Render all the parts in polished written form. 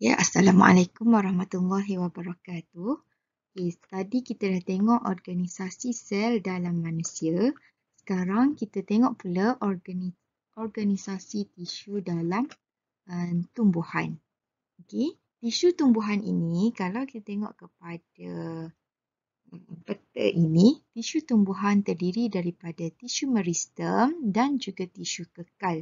Ya, Assalamualaikum warahmatullahi wabarakatuh. Okay, tadi kita dah tengok organisasi sel dalam manusia. Sekarang kita tengok pula organisasi tisu dalam tumbuhan. Okay, tisu tumbuhan ini, kalau kita tengok kepada peta ini, tisu tumbuhan terdiri daripada tisu meristem dan juga tisu kekal.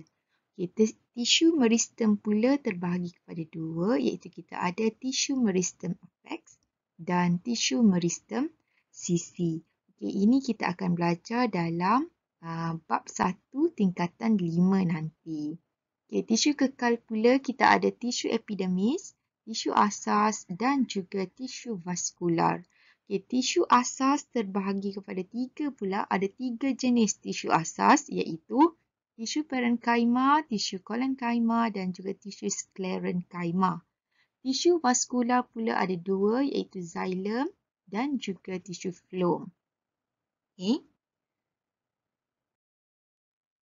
Tisu meristem pula terbahagi kepada dua, iaitu kita ada tisu meristem apex dan tisu meristem sisi. Ini kita akan belajar dalam bab 1 tingkatan 5 nanti. Tisu kekal pula kita ada tisu epidermis, tisu asas dan juga tisu vaskular. Tisu asas terbahagi kepada tiga pula, ada tiga jenis tisu asas, iaitu tisu parenkima, tisu kolenkyma dan juga tisu sklerenkyma. Tisu vaskular pula ada dua, iaitu xylem dan juga tisu phloem.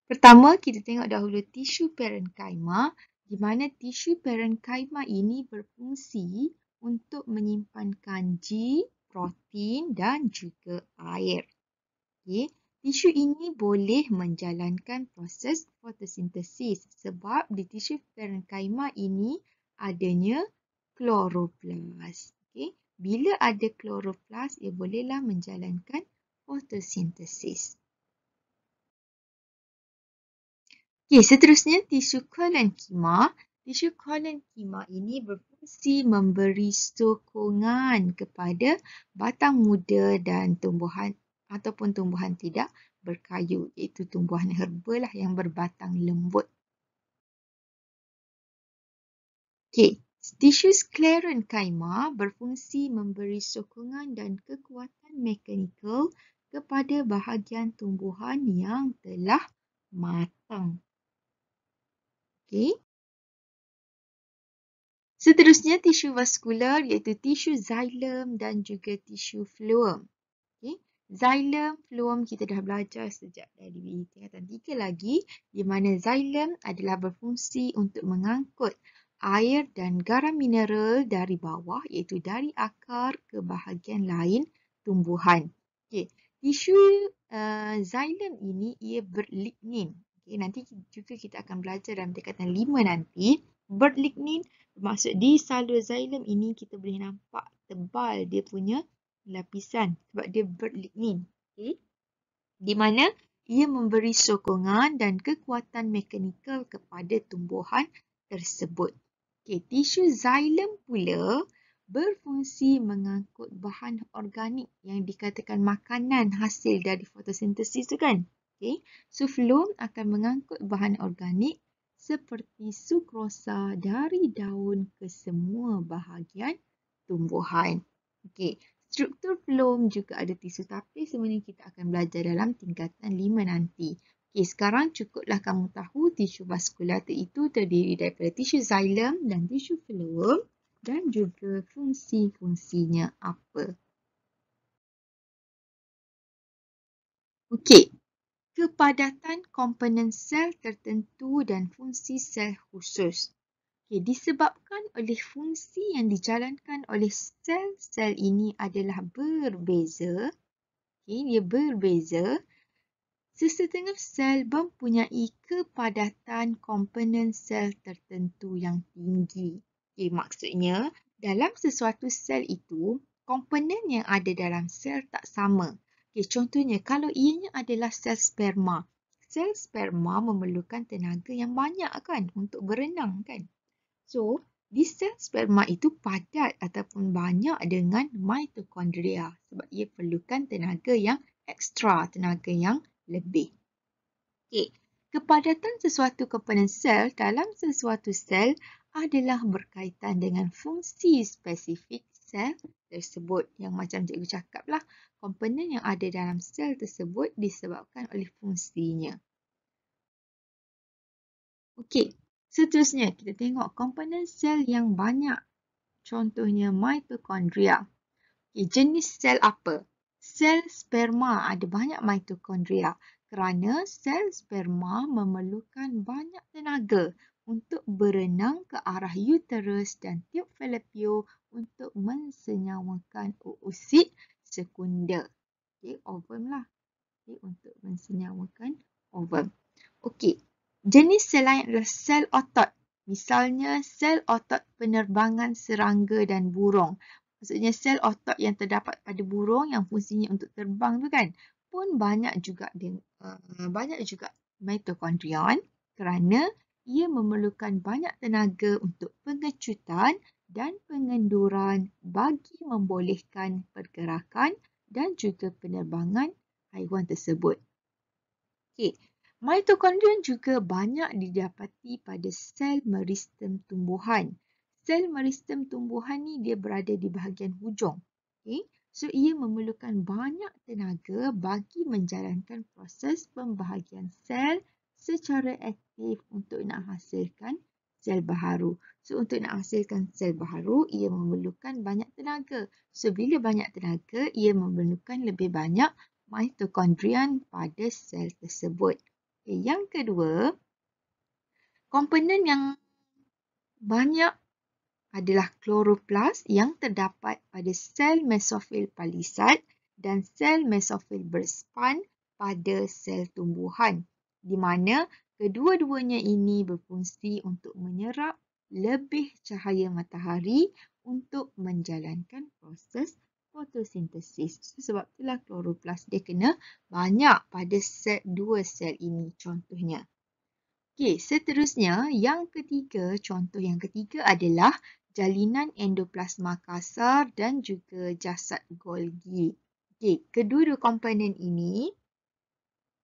Pertama, kita tengok dahulu tisu parenkima, di mana tisu parenkima ini berfungsi untuk menyimpan kanji, protein dan juga air. Tisu ini boleh menjalankan proses fotosintesis sebab di tisu parenkima ini adanya kloroplas. Bila ada kloroplas, ia bolehlah menjalankan fotosintesis. Seterusnya tisu kolenkyma. Tisu kolenkyma ini berfungsi memberi sokongan kepada batang muda dan tumbuhan ataupun tumbuhan tidak berkayu, iaitu tumbuhan herba lah yang berbatang lembut. Tisu sklerenkyma berfungsi memberi sokongan dan kekuatan mekanikal kepada bahagian tumbuhan yang telah matang. Seterusnya tisu vaskular, iaitu tisu xylem dan juga tisu phloem. Xylem, phloem kita dah belajar sejak dari tingkatan 3 lagi, di mana xylem adalah berfungsi untuk mengangkut air dan garam mineral dari bawah, iaitu dari akar ke bahagian lain tumbuhan. Tisu xylem ini ia berlignin. Nanti juga kita akan belajar dalam tingkatan 5 nanti. Berlignin bermaksud di salur xylem ini kita boleh nampak tebal dia punya lapisan sebab dia berlignin. Di mana ia memberi sokongan dan kekuatan mekanikal kepada tumbuhan tersebut. Tisu xylem pula berfungsi mengangkut bahan organik yang dikatakan makanan hasil dari fotosintesis tu kan. So phloem akan mengangkut bahan organik seperti sukrosa dari daun ke semua bahagian tumbuhan. Struktur phloem juga ada tisu tapis, sebenarnya kita akan belajar dalam tingkatan 5 nanti. Sekarang cukuplah kamu tahu tisu vaskular itu terdiri daripada tisu xylem dan tisu phloem dan juga fungsi-fungsinya apa. Kepadatan komponen sel tertentu dan fungsi sel khusus. Disebabkan oleh fungsi yang dijalankan oleh sel-sel ini adalah berbeza. Dia berbeza. Sesetengah sel mempunyai kepadatan komponen sel tertentu yang tinggi. Maksudnya, dalam sesuatu sel itu, komponen yang ada dalam sel tak sama. Contohnya, kalau ianya adalah sel sperma. Sel sperma memerlukan tenaga yang banyak kan untuk berenang kan. So, di sel sperma itu padat ataupun banyak dengan mitokondria sebab ia perlukan tenaga yang ekstra, tenaga yang lebih. Kepadatan sesuatu komponen sel dalam sesuatu sel adalah berkaitan dengan fungsi spesifik sel tersebut. Yang macam cikgu cakap lah, komponen yang ada dalam sel tersebut disebabkan oleh fungsinya. Seterusnya kita tengok komponen sel yang banyak. Contohnya mitokondria. Jenis sel apa? Sel sperma ada banyak mitokondria kerana sel sperma memerlukan banyak tenaga untuk berenang ke arah uterus dan tiub Fallopian untuk mensenyawakan oosit sekunder. Okey, ovum lah. Okey, untuk mensenyawakan ovum. Okey, jenis sel lain adalah sel otot. Misalnya sel otot penerbangan serangga dan burung. Maksudnya sel otot yang terdapat pada burung yang fungsinya untuk terbang tu kan. Pun banyak juga mitokondrion kerana ia memerlukan banyak tenaga untuk pengecutan dan pengenduran bagi membolehkan pergerakan dan juga penerbangan haiwan tersebut. Okey, mitokondrion juga banyak didapati pada sel meristem tumbuhan. Sel meristem tumbuhan ni dia berada di bahagian hujung. Okey, so ia memerlukan banyak tenaga bagi menjalankan proses pembahagian sel secara aktif untuk nak hasilkan sel baharu. So untuk nak hasilkan sel baharu, ia memerlukan banyak tenaga. So bila banyak tenaga, ia memerlukan lebih banyak mitokondrion pada sel tersebut. Okay, yang kedua, komponen yang banyak adalah kloroplast yang terdapat pada sel mesofil palisad dan sel mesofil berspan pada sel tumbuhan, di mana kedua-duanya ini berfungsi untuk menyerap lebih cahaya matahari untuk menjalankan proses fotosintesis. Sebab itulah kloroplast dia kena banyak pada dua sel ini contohnya. Okey, seterusnya yang ketiga, contoh yang ketiga adalah jalinan endoplasma kasar dan juga jasad Golgi. Okey, kedua-dua komponen ini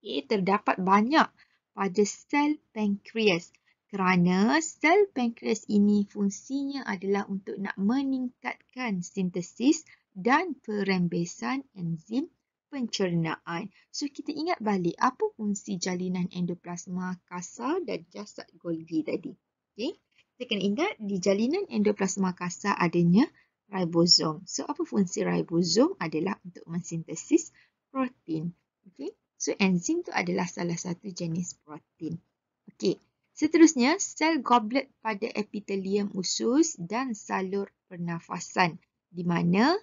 terdapat banyak pada sel pankreas. Kerana sel pankreas ini fungsinya adalah untuk nak meningkatkan sintesis dan perembesan enzim pencernaan. So kita ingat balik apa fungsi jalinan endoplasma kasar dan jasad Golgi tadi. Okay? Kita kena ingat di jalinan endoplasma kasar adanya ribosom. So apa fungsi ribosom adalah untuk mensintesis protein. Okay? So enzim tu adalah salah satu jenis protein. Okey. Seterusnya, sel goblet pada epitelium usus dan salur pernafasan, di mana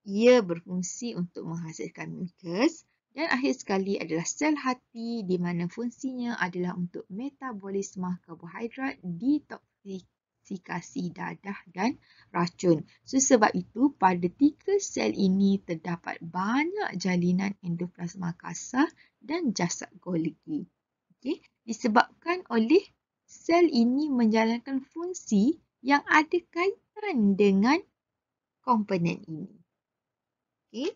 ia berfungsi untuk menghasilkan mukus. Dan akhir sekali adalah sel hati, di mana fungsinya adalah untuk metabolisme karbohidrat, detoksifikasi dadah dan racun. So sebab itu pada tiga sel ini terdapat banyak jalinan endoplasma kasar dan jasad Golgi. Okay? Disebabkan oleh sel ini menjalankan fungsi yang ada kaitan dengan komponen ini. Okay?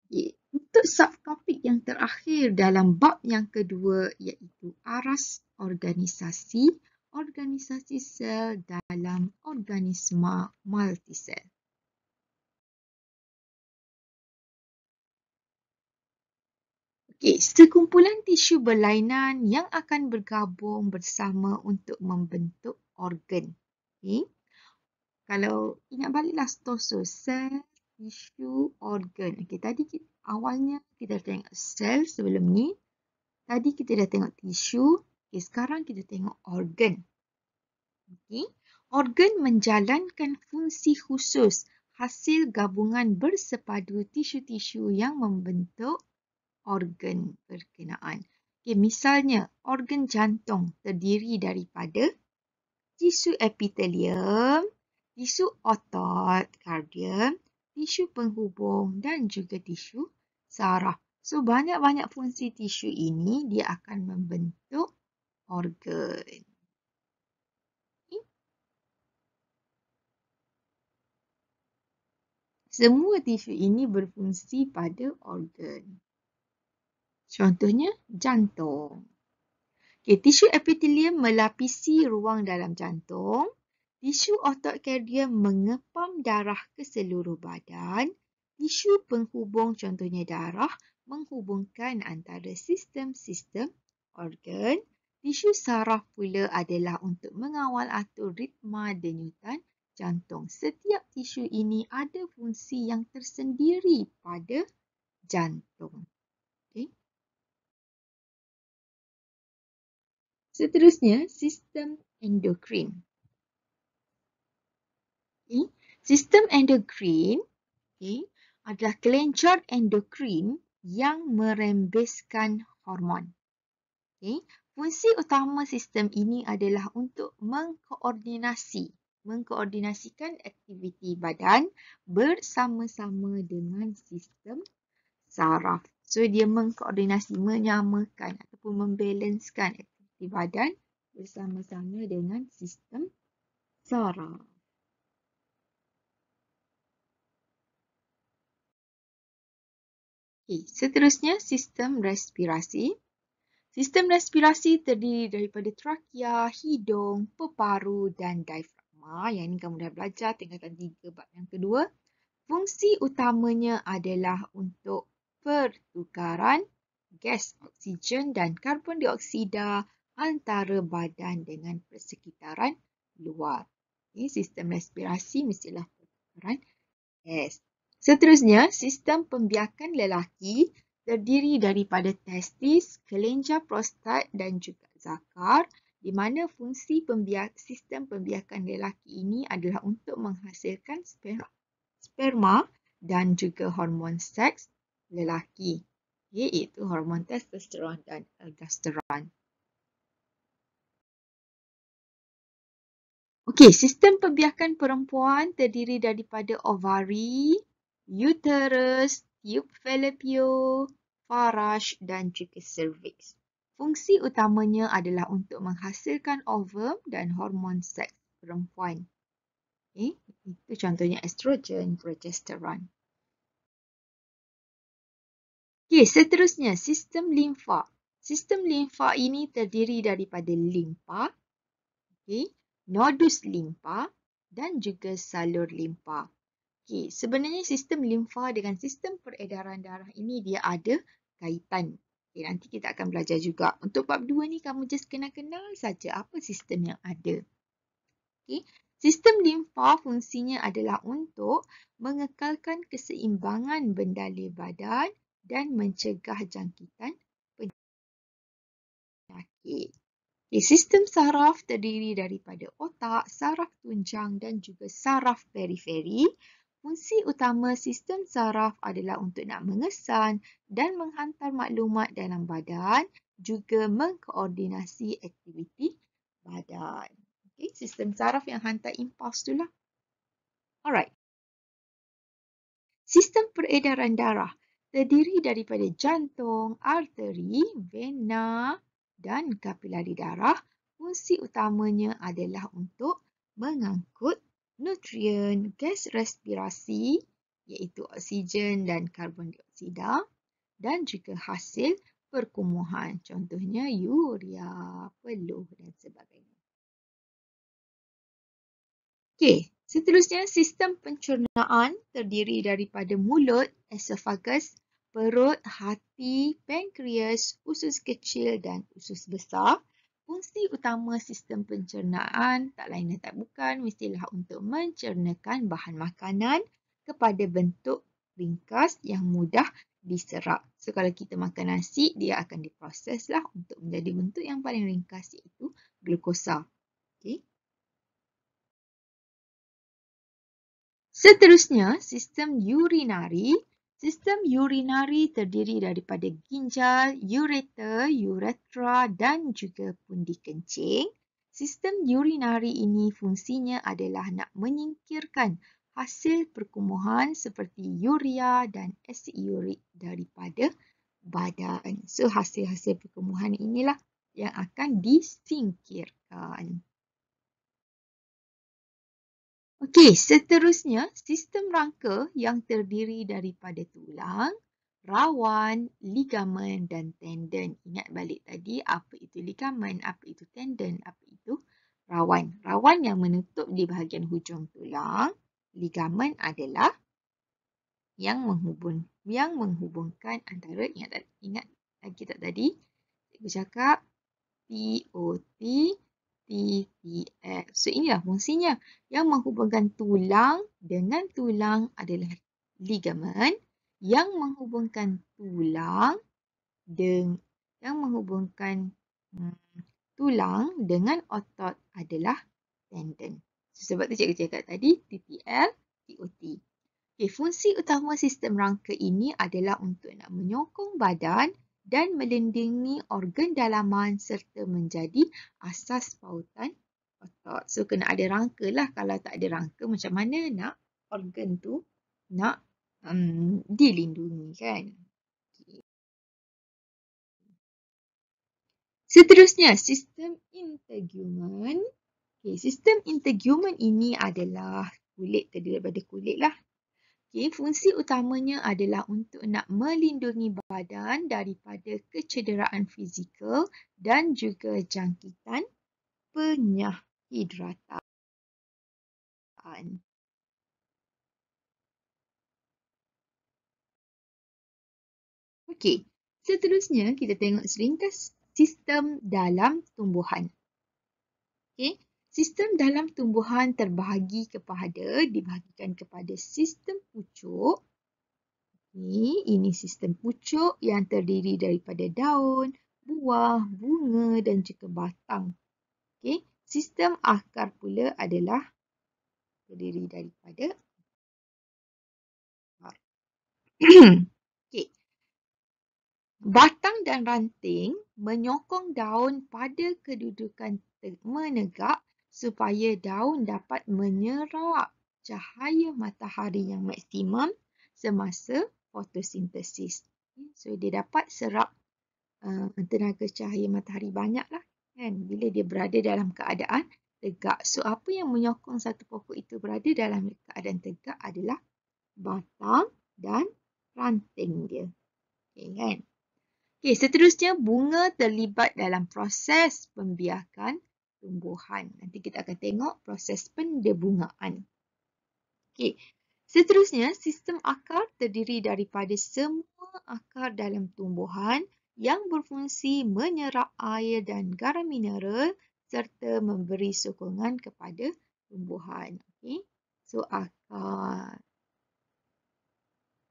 Okay. Untuk subtopik yang terakhir dalam bab yang kedua iaitu aras organisasi sel dalam organisma multisel. Okey, sekumpulan tisu berlainan yang akan bergabung bersama untuk membentuk organ. Okey. Kalau ingat baliklah stoso, sel, tisu, organ. Okey, tadi awalnya kita tengok sel sebelum ni. Tadi kita dah tengok tisu. Okey, sekarang kita tengok organ. Okey. Organ menjalankan fungsi khusus hasil gabungan bersepadu tisu-tisu yang membentuk organ berkenaan. Okay, misalnya, organ jantung terdiri daripada tisu epitelium, tisu otot, kardium, tisu penghubung dan juga tisu saraf. So, banyak-banyak fungsi tisu ini dia akan membentuk organ. Okay. Semua tisu ini berfungsi pada organ. Contohnya, jantung. Okay, tisu epitelium melapisi ruang dalam jantung. Tisu otot kardium mengepam darah ke seluruh badan. Tisu penghubung, contohnya darah, menghubungkan antara sistem-sistem organ. Tisu saraf pula adalah untuk mengawal atur ritma denyutan jantung. Setiap tisu ini ada fungsi yang tersendiri pada jantung. Okay. Seterusnya, sistem endokrin. Okay. Sistem endokrin adalah kelenjar endokrin yang merembeskan hormon. Okay. Fungsi utama sistem ini adalah untuk mengkoordinasikan aktiviti badan bersama-sama dengan sistem saraf. So, dia menyamakan ataupun membalanskan aktiviti badan bersama-sama dengan sistem saraf. Okay. Seterusnya, sistem respirasi. Sistem respirasi terdiri daripada trakea, hidung, peparu dan diafragma. Yang ini kamu dah belajar tingkatan 3 bab yang kedua. Fungsi utamanya adalah untuk pertukaran gas oksigen dan karbon dioksida antara badan dengan persekitaran luar. Okay, sistem respirasi mestilah pertukaran gas. Seterusnya, sistem pembiakan lelaki terdiri daripada testis, kelenjar prostat dan juga zakar, di mana fungsi sistem pembiakan lelaki ini adalah untuk menghasilkan sperma dan juga hormon seks lelaki, iaitu hormon testosteron dan aldosteron. Okey, sistem pembiakan perempuan terdiri daripada ovari, uterus, tube fallopian, faraj dan juga cervix. Fungsi utamanya adalah untuk menghasilkan ovum dan hormon seks perempuan. Okay, itu contohnya estrogen, progesteron. Okay, seterusnya sistem limfa. Sistem limfa ini terdiri daripada limpa, nodus limpa dan juga salur limpa. Okay, sebenarnya sistem limfa dengan sistem peredaran darah ini dia ada kaitan. Okay, nanti kita akan belajar juga. Untuk bab 2 ni kamu just kenal saja apa sistem yang ada. Okay. Sistem limfa fungsinya adalah untuk mengekalkan keseimbangan bendalai badan dan mencegah jangkitan penyakit. Okay, sistem saraf terdiri daripada otak, saraf tunjang dan juga saraf periferi. Fungsi utama sistem saraf adalah untuk nak mengesan dan menghantar maklumat dalam badan, juga mengkoordinasi aktiviti badan. Okay, sistem saraf yang hantar impuls tu lah. Alright. Sistem peredaran darah terdiri daripada jantung, arteri, vena dan kapilari darah. Fungsi utamanya adalah untuk mengangkut nutrien, gas respirasi iaitu oksigen dan karbon dioksida dan juga hasil perkumuhan. Contohnya urea, peluh dan sebagainya. Okey, seterusnya sistem pencernaan terdiri daripada mulut, esophagus, perut, hati, pankreas, usus kecil dan usus besar. Fungsi utama sistem pencernaan tak lain dan tak bukan mestilah untuk mencernakan bahan makanan kepada bentuk ringkas yang mudah diserap. So kalau kita makan nasi, dia akan diproseslah untuk menjadi bentuk yang paling ringkas iaitu glukosa. Okey. Seterusnya, sistem urinari. Sistem urinari terdiri daripada ginjal, ureter, uretra dan juga pundi kencing. Sistem urinari ini fungsinya adalah nak menyingkirkan hasil perkumuhan seperti urea dan asid urik daripada badan. So, hasil-hasil perkumuhan inilah yang akan disingkirkan. Okey, seterusnya sistem rangka yang terdiri daripada tulang, rawan, ligamen dan tendon. Ingat balik tadi apa itu ligamen, apa itu tendon, apa itu rawan. Rawan yang menutup di bahagian hujung tulang, ligamen adalah yang menghubungkan antara, ingat lagi tak tadi? Cikgu cakap TOT, TTF. So inilah fungsinya. Yang menghubungkan tulang dengan tulang adalah ligamen. Yang menghubungkan tulang dengan yang menghubungkan tulang dengan otot adalah tendon. Sebab tu cikgu cakap tadi TTL, TOT. Okay, fungsi utama sistem rangka ini adalah untuk nak menyokong badan dan melindungi organ dalaman serta menjadi asas pautan otot. So, kena ada rangka lah. Kalau tak ada rangka, macam mana nak organ tu nak dilindungi kan? Okay. Seterusnya, sistem integumen. Okay, sistem integumen ini adalah kulit, terdiri daripada kulit lah. Okay, fungsi utamanya adalah untuk nak melindungi badan daripada kecederaan fizikal dan juga jangkitan penyahidratan. Okey, seterusnya kita tengok seringkas sistem dalam tumbuhan. Okey, sistem dalam tumbuhan dibahagikan kepada sistem pucuk. Ini sistem pucuk yang terdiri daripada daun, buah, bunga dan juga batang. Okey, sistem akar pula adalah terdiri daripada akar. Okey. Batang dan ranting menyokong daun pada kedudukan menegak supaya daun dapat menyerap cahaya matahari yang maksimum semasa fotosintesis. So, dia dapat serap tenaga cahaya matahari banyak lah kan bila dia berada dalam keadaan tegak. So, apa yang menyokong satu pokok itu berada dalam keadaan tegak adalah batang dan ranting dia. Okay, kan? Okay, seterusnya bunga terlibat dalam proses pembiakan tumbuhan. Nanti kita akan tengok proses pendebungaan. Okay. Seterusnya, sistem akar terdiri daripada semua akar dalam tumbuhan yang berfungsi menyerap air dan garam mineral serta memberi sokongan kepada tumbuhan. Okay. So, akar.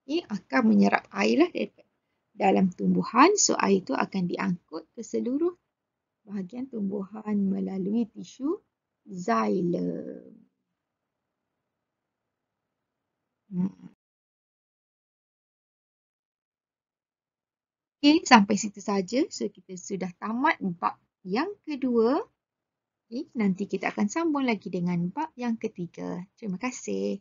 Okay, akar menyerap air lah dalam tumbuhan. So, air itu akan diangkut ke seluruh bahagian tumbuhan melalui tisu xylem. Okey, sampai situ saja. So, kita sudah tamat bab yang kedua. Okay, nanti kita akan sambung lagi dengan bab yang ketiga. Terima kasih.